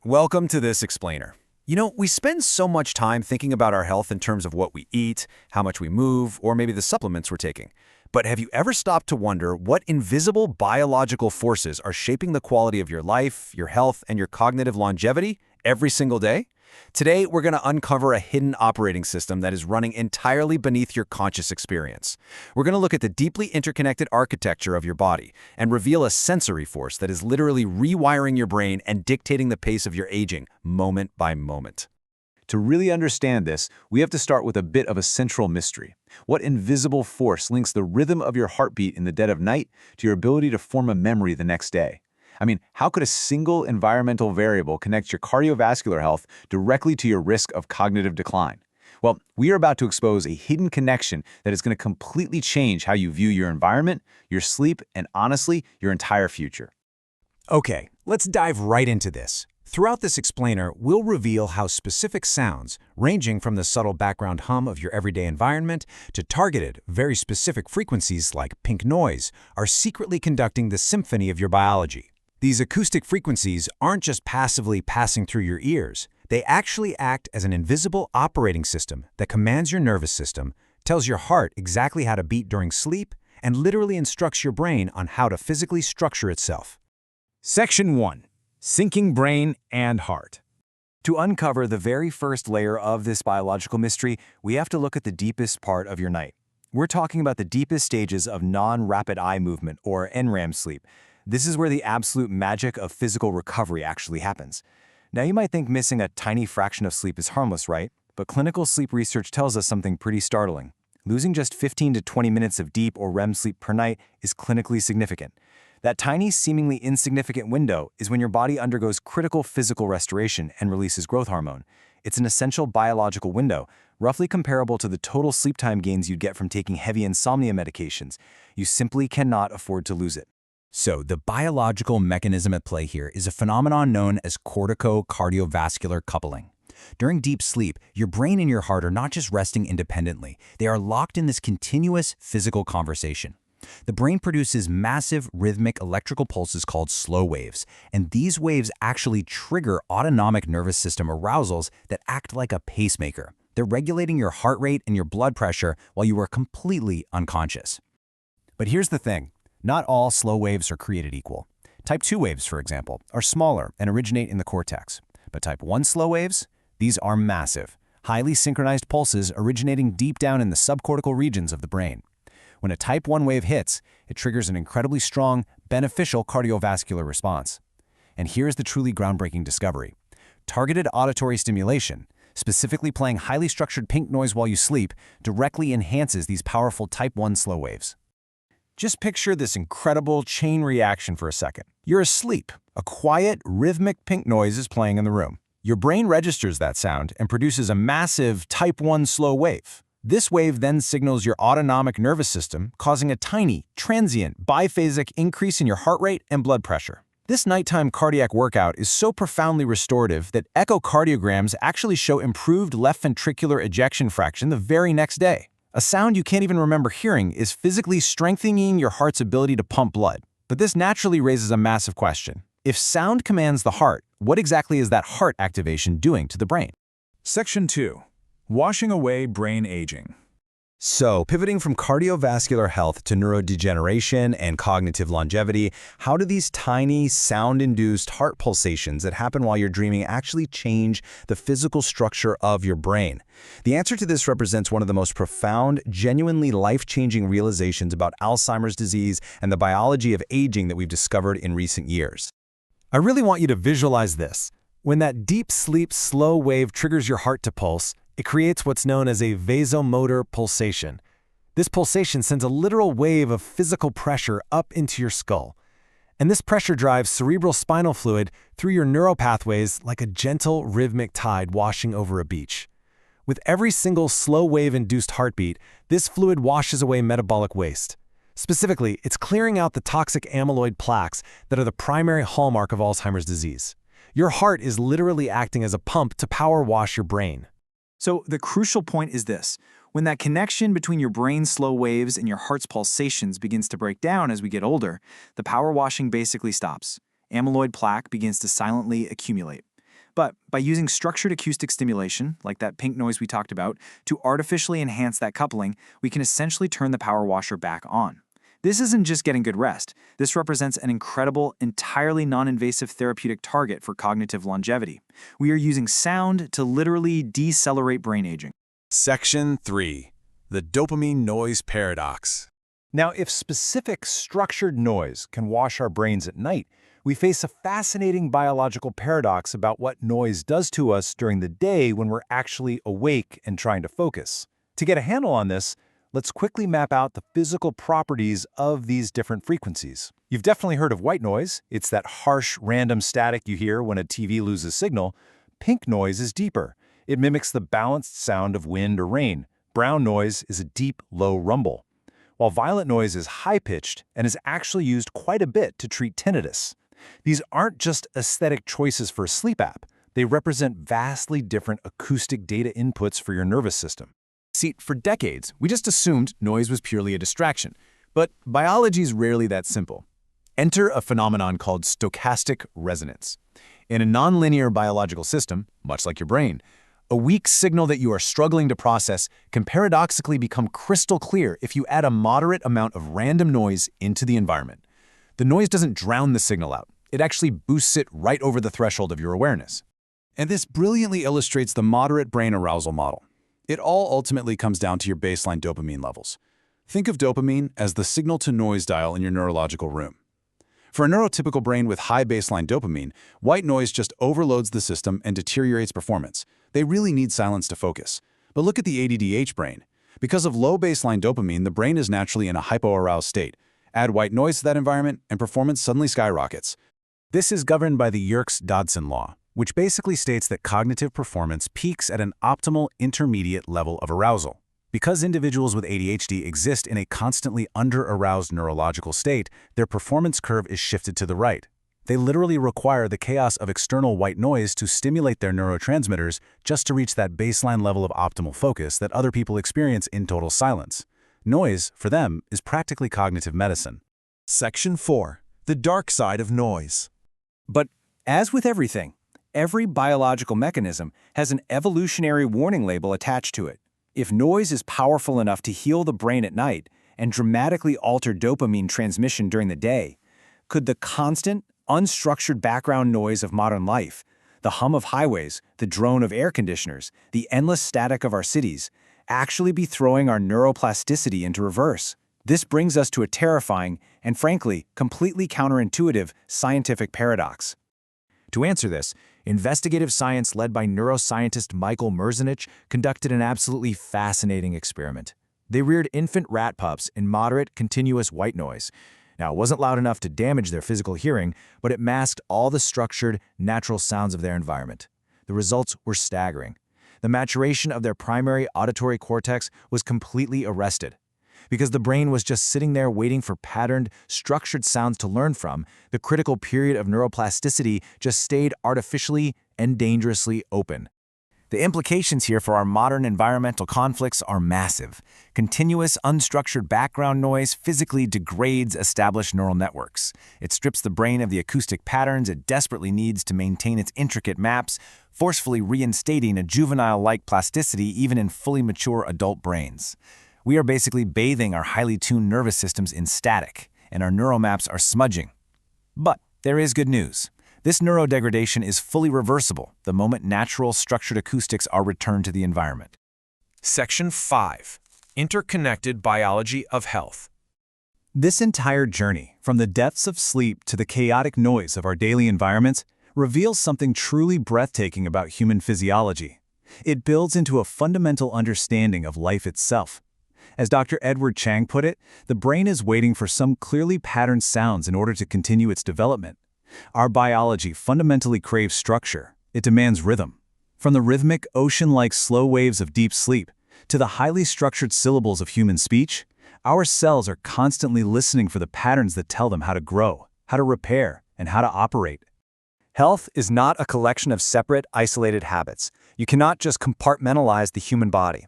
Welcome to this explainer. We spend so much time thinking about our health in terms of what we eat, how much we move, or maybe the supplements we're taking. But have you ever stopped to wonder what invisible biological forces are shaping the quality of your life, your health, and your cognitive longevity every single day? Today, we're going to uncover a hidden operating system that is running entirely beneath your conscious experience. We're going to look at the deeply interconnected architecture of your body and reveal a sensory force that is literally rewiring your brain and dictating the pace of your aging, moment by moment. To really understand this, we have to start with a bit of a central mystery. What invisible force links the rhythm of your heartbeat in the dead of night to your ability to form a memory the next day? How could a single environmental variable connect your cardiovascular health directly to your risk of cognitive decline? Well, we are about to expose a hidden connection that is going to completely change how you view your environment, your sleep, and honestly, your entire future. Okay, let's dive right into this. Throughout this explainer, we'll reveal how specific sounds, ranging from the subtle background hum of your everyday environment to targeted, very specific frequencies like pink noise, are secretly conducting the symphony of your biology. These acoustic frequencies aren't just passively passing through your ears. They actually act as an invisible operating system that commands your nervous system, tells your heart exactly how to beat during sleep, and literally instructs your brain on how to physically structure itself. Section 1. Syncing Brain and Heart. To uncover the very first layer of this biological mystery, we have to look at the deepest part of your night. We're talking about the deepest stages of non-rapid eye movement, or NREM sleep. This is where the absolute magic of physical recovery actually happens. Now, you might think missing a tiny fraction of sleep is harmless, right? But clinical sleep research tells us something pretty startling. Losing just 15 to 20 minutes of deep or REM sleep per night is clinically significant. That tiny, seemingly insignificant window is when your body undergoes critical physical restoration and releases growth hormone. It's an essential biological window, roughly comparable to the total sleep time gains you'd get from taking heavy insomnia medications. You simply cannot afford to lose it. So, the biological mechanism at play here is a phenomenon known as cortico-cardiovascular coupling. During deep sleep, your brain and your heart are not just resting independently, they are locked in this continuous physical conversation. The brain produces massive rhythmic electrical pulses called slow waves, and these waves actually trigger autonomic nervous system arousals that act like a pacemaker. They're regulating your heart rate and your blood pressure while you are completely unconscious. But here's the thing. Not all slow waves are created equal. Type 2 waves, for example, are smaller and originate in the cortex. But type 1 slow waves? These are massive, highly synchronized pulses originating deep down in the subcortical regions of the brain. When a type 1 wave hits, it triggers an incredibly strong, beneficial cardiovascular response. And here's the truly groundbreaking discovery. Targeted auditory stimulation, specifically playing highly structured pink noise while you sleep, directly enhances these powerful type 1 slow waves. Just picture this incredible chain reaction for a second. You're asleep. A quiet, rhythmic pink noise is playing in the room. Your brain registers that sound and produces a massive type 1 slow wave. This wave then signals your autonomic nervous system, causing a tiny, transient, biphasic increase in your heart rate and blood pressure. This nighttime cardiac workout is so profoundly restorative that echocardiograms actually show improved left ventricular ejection fraction the very next day. A sound you can't even remember hearing is physically strengthening your heart's ability to pump blood. But this naturally raises a massive question. If sound commands the heart, what exactly is that heart activation doing to the brain? Section 2. Washing away brain aging. So, pivoting from cardiovascular health to neurodegeneration and cognitive longevity, how do these tiny, sound-induced heart pulsations that happen while you're dreaming actually change the physical structure of your brain? The answer to this represents one of the most profound, genuinely life-changing realizations about Alzheimer's disease and the biology of aging that we've discovered in recent years. I really want you to visualize this. When that deep sleep slow wave triggers your heart to pulse, it creates what's known as a vasomotor pulsation. This pulsation sends a literal wave of physical pressure up into your skull. And this pressure drives cerebral spinal fluid through your neural pathways like a gentle, rhythmic tide washing over a beach. With every single slow wave-induced heartbeat, this fluid washes away metabolic waste. Specifically, it's clearing out the toxic amyloid plaques that are the primary hallmark of Alzheimer's disease. Your heart is literally acting as a pump to power wash your brain. So the crucial point is this. When that connection between your brain's slow waves and your heart's pulsations begins to break down as we get older, the power washing basically stops. Amyloid plaque begins to silently accumulate. But by using structured acoustic stimulation, like that pink noise we talked about, to artificially enhance that coupling, we can essentially turn the power washer back on. This isn't just getting good rest. This represents an incredible, entirely non-invasive therapeutic target for cognitive longevity. We are using sound to literally decelerate brain aging. Section 3. The dopamine noise paradox. Now, if specific structured noise can wash our brains at night, we face a fascinating biological paradox about what noise does to us during the day when we're actually awake and trying to focus. To get a handle on this, let's quickly map out the physical properties of these different frequencies. You've definitely heard of white noise. It's that harsh, random static you hear when a TV loses signal. Pink noise is deeper. It mimics the balanced sound of wind or rain. Brown noise is a deep, low rumble, while violet noise is high-pitched and is actually used quite a bit to treat tinnitus. These aren't just aesthetic choices for a sleep app. They represent vastly different acoustic data inputs for your nervous system. See, for decades, we just assumed noise was purely a distraction. But biology is rarely that simple. Enter a phenomenon called stochastic resonance. In a nonlinear biological system, much like your brain, a weak signal that you are struggling to process can paradoxically become crystal clear if you add a moderate amount of random noise into the environment. The noise doesn't drown the signal out. It actually boosts it right over the threshold of your awareness. And this brilliantly illustrates the moderate brain arousal model. It all ultimately comes down to your baseline dopamine levels. Think of dopamine as the signal-to-noise dial in your neurological room. For a neurotypical brain with high baseline dopamine, white noise just overloads the system and deteriorates performance. They really need silence to focus. But look at the ADDH brain. Because of low baseline dopamine, the brain is naturally in a hypo-aroused state. Add white noise to that environment, and performance suddenly skyrockets. This is governed by the Yerkes-Dodson law, which basically states that cognitive performance peaks at an optimal intermediate level of arousal. Because individuals with ADHD exist in a constantly under-aroused neurological state, their performance curve is shifted to the right. They literally require the chaos of external white noise to stimulate their neurotransmitters just to reach that baseline level of optimal focus that other people experience in total silence. Noise, for them, is practically cognitive medicine. Section 4. The dark side of noise. But as with everything, every biological mechanism has an evolutionary warning label attached to it. If noise is powerful enough to heal the brain at night and dramatically alter dopamine transmission during the day, could the constant, unstructured background noise of modern life, the hum of highways, the drone of air conditioners, the endless static of our cities, actually be throwing our neuroplasticity into reverse? This brings us to a terrifying and, frankly, completely counterintuitive scientific paradox. To answer this, investigative science led by neuroscientist Michael Merzenich conducted an absolutely fascinating experiment. They reared infant rat pups in moderate, continuous white noise. Now, it wasn't loud enough to damage their physical hearing, but it masked all the structured, natural sounds of their environment. The results were staggering. The maturation of their primary auditory cortex was completely arrested. Because the brain was just sitting there waiting for patterned, structured sounds to learn from, the critical period of neuroplasticity just stayed artificially and dangerously open. The implications here for our modern environmental conflicts are massive. Continuous, unstructured background noise physically degrades established neural networks. It strips the brain of the acoustic patterns it desperately needs to maintain its intricate maps, forcefully reinstating a juvenile-like plasticity even in fully mature adult brains. We are basically bathing our highly tuned nervous systems in static, and our neural maps are smudging. But there is good news. This neurodegradation is fully reversible the moment natural structured acoustics are returned to the environment. Section 5. Interconnected biology of health. This entire journey, from the depths of sleep to the chaotic noise of our daily environments, reveals something truly breathtaking about human physiology. It builds into a fundamental understanding of life itself. As Dr. Edward Chang put it, the brain is waiting for some clearly patterned sounds in order to continue its development. Our biology fundamentally craves structure. It demands rhythm. From the rhythmic, ocean-like slow waves of deep sleep to the highly structured syllables of human speech, our cells are constantly listening for the patterns that tell them how to grow, how to repair, and how to operate. Health is not a collection of separate, isolated habits. You cannot just compartmentalize the human body.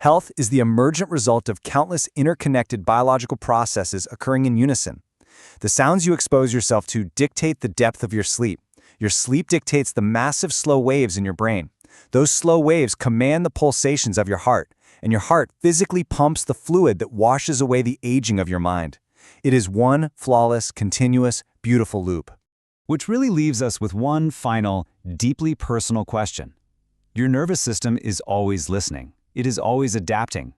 Health is the emergent result of countless interconnected biological processes occurring in unison. The sounds you expose yourself to dictate the depth of your sleep. Your sleep dictates the massive slow waves in your brain. Those slow waves command the pulsations of your heart, and your heart physically pumps the fluid that washes away the aging of your mind. It is one flawless, continuous, beautiful loop. Which really leaves us with one final, deeply personal question. Your nervous system is always listening. It is always adapting.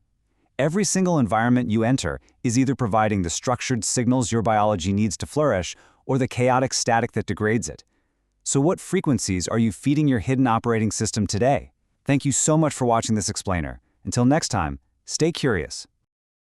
Every single environment you enter is either providing the structured signals your biology needs to flourish or the chaotic static that degrades it. So what frequencies are you feeding your hidden operating system today? Thank you so much for watching this explainer. Until next time, stay curious.